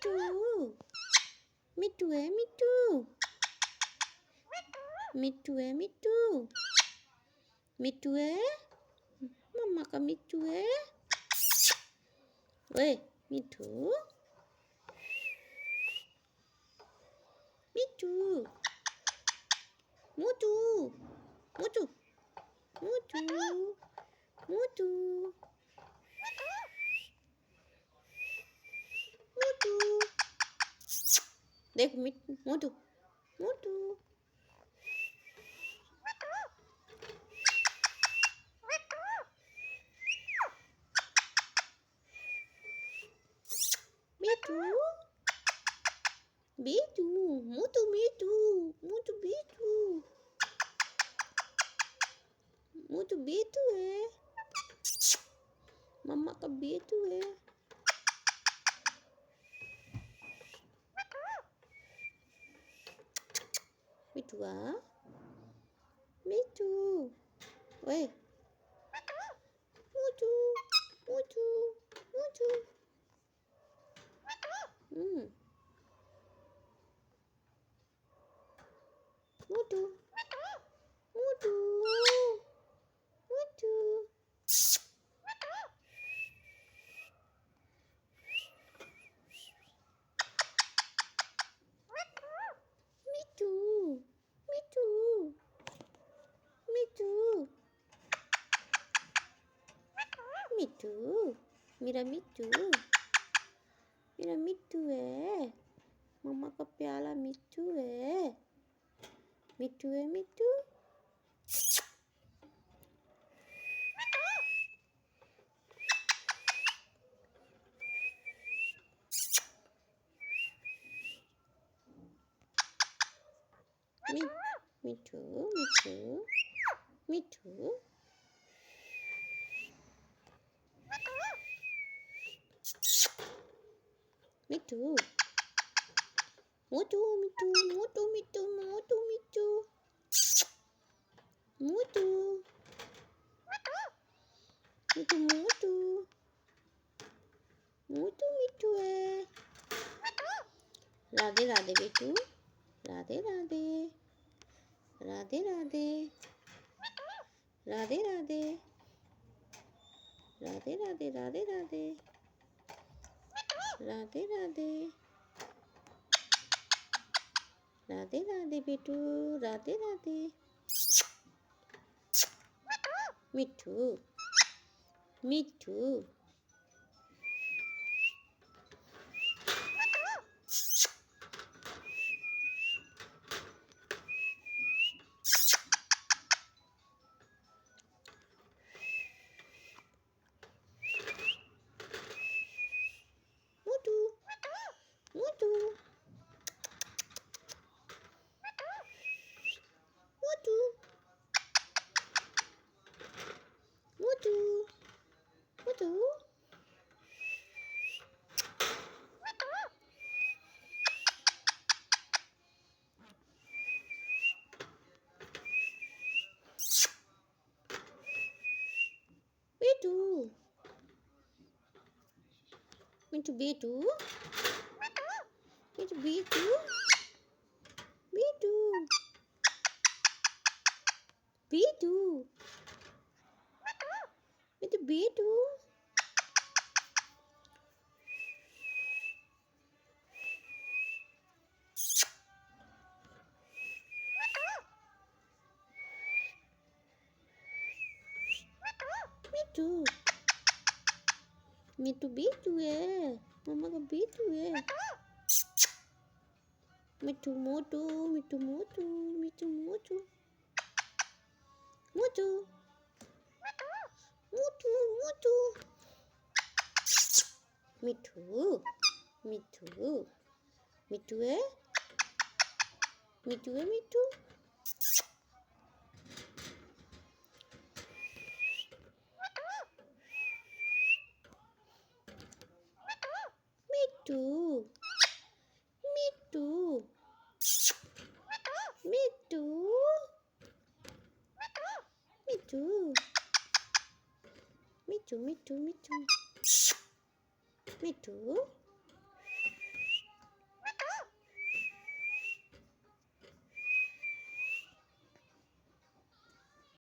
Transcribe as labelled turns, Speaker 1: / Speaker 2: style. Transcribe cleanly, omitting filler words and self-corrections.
Speaker 1: too. Me too, me too. Me too, me too. Me too, Mama ka me too, Oi, me too. Me too. Mutu. Mutu. Mutu. Mutu. Mutu. देख मोटू मोटू बेटू बेटू मोटू बेटू मोटू बेटू मोटू बेटू है मम्मा का बेटू है बेटुआ बेटू ओए मोटू मोटू मोटू मोटू मोटू मोटू मिट्टू मिट्टू मिट्टू मिट्टू मेरा मिट्टू है मम्मा का प्याला मिट्टू है मिट्टू है मिट्टू मिट्टू मिट्टू मिट्टू मिट्टू मोटू मिट्टू मोटू मिट्टू मोटू मिट्टू मोटू मिट्टू मोटू मोटू मिट्टू है राधे राधे बेटू राधे राधे राधे राधे राधे राधे राधे राधे राधे राधे राधे राधे राधे राधे बेटू राधे राधे मिट्टू मिट्टू मोटू मोटू मोटू मोटू मोटू बेटू मिट्टू बेटू मिट्टू बेटू बेटू बेटू मिट्टू बेटू मिट्टू मिट्टू बेटू है मम्मा का बेटू है मिट्टू मोटू मिट्टू मोटू मिट्टू मोटू मोटू मोटू मोटू मिट्टू मिट्टू मिट्टू है मिट्टू है मिट्टू मिट्टू मिट्टू मिट्टू मिट्टू मिट्टू मिट्टू मिट्टू मिट्टू